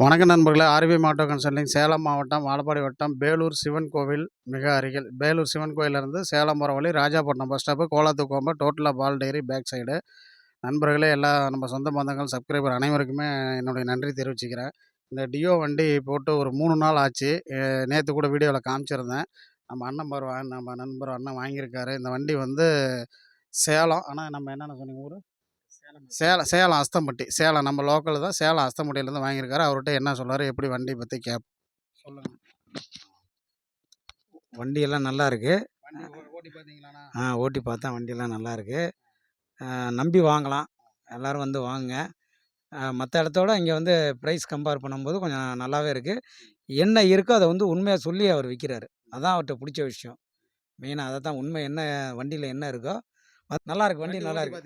வணக்கம் நண்பர்களே. ORVM auto consulting Salem மாவட்டம் வாழப்பாடி வட்டம் பேலூர் சிவன் கோவில் மிக அருகில். பேலூர் சிவன் கோயிலிருந்து சேலம் போகிற வழி ராஜாப்பட்டினம் பஸ் ஸ்டாப்பு கோலாத்துக்கோம்பு டோட்டலாக பால் டைரி பேக் சைடு. நண்பர்களே, எல்லா நம்ம சொந்த பந்தங்கள் சப்ஸ்கிரைபர் அனைவருக்குமே என்னுடைய நன்றி தெரிவிச்சுக்கிறேன். இந்த டியோ வண்டி போட்டு ஒரு 3 நாள் ஆச்சு. நேற்று கூட வீடியோவில் காமிச்சிருந்தேன். நம்ம நண்பர் அண்ணன் வாங்கியிருக்காரு. இந்த வண்டி வந்து சேலம். ஆனால் நம்ம என்னென்ன சொன்னீங்க ஊர்? சேலம் அஸ்தம்பட்டி. சேலம் நம்ம லோக்கல் தான். சேலம் அஸ்தம்பட்டியிலேருந்து வாங்கியிருக்காரு. அவர்கிட்ட என்ன சொல்றாரு, எப்படி வண்டி பற்றி கேட்போம். சொல்லுங்க. வண்டியெல்லாம் நல்லா இருக்கு. வண்டி ஓட்டி பார்த்தீங்களாண்ணா? ஓட்டி பார்த்தேன். வண்டியெல்லாம் நல்லா இருக்கு. நம்பி வாங்கலாம். எல்லோரும் வந்து வாங்குங்க. மற்ற இடத்தோட இங்கே வந்து ப்ரைஸ் கம்பேர் பண்ணும்போது கொஞ்சம் நல்லாவே இருக்குது. என்ன இருக்கோ அதை வந்து உண்மையாக சொல்லி அவர் விற்கிறாரு. அதான் அவர்கிட்ட பிடிச்ச விஷயம். மெயினாக அதை தான் உண்மை. என்ன வண்டியில் என்ன இருக்கோ நல்லா இருக்கு. வண்டி நல்லா இருக்கு.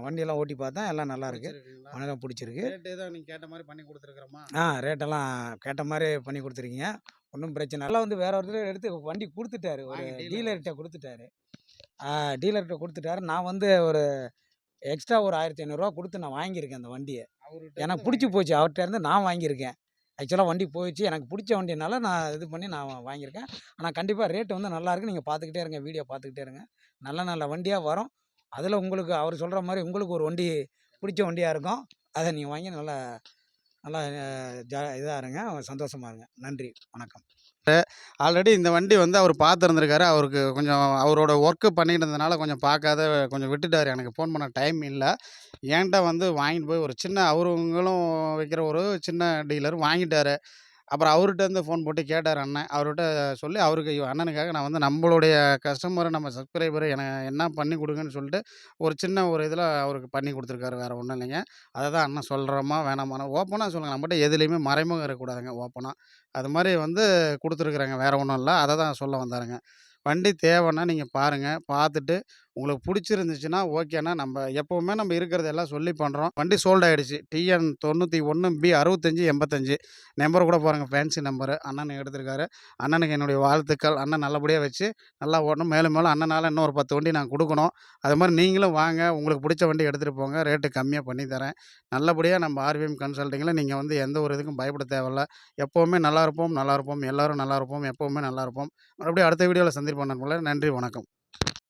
வண்டியெல்லாம் ஓட்டி பார்த்தேன். எல்லாம் நல்லா இருக்கு. எனக்கு பிடிச்சிருக்கு. ரேட் ஏதோ நீங்கள் கேட்ட மாதிரி பண்ணி கொடுத்துருக்குறோமா? ரேட்டெல்லாம் கேட்ட மாதிரி பண்ணி கொடுத்துருக்கீங்க. ஒன்றும் பிரச்சனை இல்லை. வந்து வேற ஒருத்தர் எடுத்து வண்டி கொடுத்துட்டாரு. ஒரு டீலர்கிட்ட கொடுத்துட்டாரு. நான் வந்து ஒரு எக்ஸ்ட்ரா ஒரு 1500 கொடுத்து நான் வாங்கியிருக்கேன் அந்த வண்டியை. எனக்கு பிடிச்சி போச்சு. அவர்கிட்ட இருந்து நான் வாங்கியிருக்கேன். ஆக்சுவலாக வண்டி போயிடுச்சு. எனக்கு பிடிச்ச வண்டினால நான் இது பண்ணி நான் வாங்கியிருக்கேன். ஆனால் கண்டிப்பாக ரேட்டு வந்து நல்லாயிருக்கு. நீங்கள் பார்த்துக்கிட்டே இருங்க. வீடியோ பார்த்துக்கிட்டே இருங்க. நல்ல நல்ல வண்டியாக வரும். அதில் உங்களுக்கு அவர் சொல்கிற மாதிரி உங்களுக்கு ஒரு வண்டி பிடிச்ச வண்டியாக இருக்கும். அதை நீங்கள் வாங்கி நல்லா நல்லா இதாக இருங்க. சந்தோஷமாக இருங்க. நன்றி, வணக்கம். ஆல்ரெடி இந்த வண்டி வந்து அவர் பார்த்துருந்துருக்காரு. அவருக்கு கொஞ்சம் அவரோட ஒர்க்கு பண்ணிட்டு இருந்ததுனால கொஞ்சம் பார்க்காத கொஞ்சம் விட்டுட்டார். எனக்கு ஃபோன் பண்ண டைம் இல்லை. என்கிட்ட வந்து வாங்கிட்டு போய் ஒரு சின்ன அவருங்களும் வைக்கிற ஒரு சின்ன டீலர் வாங்கிட்டார். அப்புறம் அவர்கிட்டருந்து ஃபோன் போட்டு கேட்டார் அண்ணன். அவர்கிட்ட சொல்லி அவருக்கு அண்ணனுக்காக நான் வந்து நம்மளுடைய கஸ்டமர் நம்ம சப்ஸ்கிரைபர் என்ன பண்ணி கொடுங்கன்னு சொல்லிட்டு ஒரு சின்ன ஒரு இதில் அவருக்கு பண்ணி கொடுத்துருக்காரு. வேறு ஒன்றும் இல்லைங்க. அதை தான் அண்ணன் சொல்கிறோமா வேணாமான்னு ஓப்பனாக சொல்லுங்கள். நம்மகிட்ட எதுலேயுமே மறைமுகம் இருக்கக்கூடாதுங்க. ஓப்பனாக அது மாதிரி வந்து கொடுத்துருக்குறாங்க. வேறு ஒன்றும் இல்லை. அதை தான் சொல்ல வந்தாருங்க. வண்டி தேவைன்னா நீங்கள் பாருங்கள். பார்த்துட்டு உங்களுக்கு பிடிச்சிருந்துச்சுன்னா ஓகேண்ணா. நம்ம எப்போவுமே நம்ம இருக்கிறதெல்லாம் சொல்லி பண்ணுறோம். வண்டி சோல்ட் ஆகிடுச்சு. டிஎன் 91B 6585 நம்பர் கூட பாருங்கள். ஃபேன்சி நம்பரு அண்ணன் எடுத்திருக்காரு. அண்ணனுக்கு என்னுடைய வாழ்த்துக்கள். அண்ணன் நல்லபடியாக வச்சு நல்லா ஓடணும். மேலும் மேலும் அண்ணனால் இன்னும் ஒரு 10 வண்டி நான் கொடுக்கணும். அது மாதிரி நீங்களும் வாங்க. உங்களுக்கு பிடிச்ச வண்டி எடுத்துகிட்டு போங்க. ரேட்டு கம்மியாக பண்ணி தரேன். நல்லபடியாக நம்ம ஆர்விஎம் கன்சல்டிங்கில் நீங்கள் வந்து எந்த ஒரு இதுக்கும் பயப்பட தேவையில்ல. எப்போவுமே நல்லாயிருப்போம். எல்லோரும் நல்லாயிருப்போம். எப்போவுமே நல்லாயிருப்போம். மறுபடியும் அடுத்த வீடியோவில் சந்திப்போம் நண்பர்களே. நன்றி, வணக்கம்.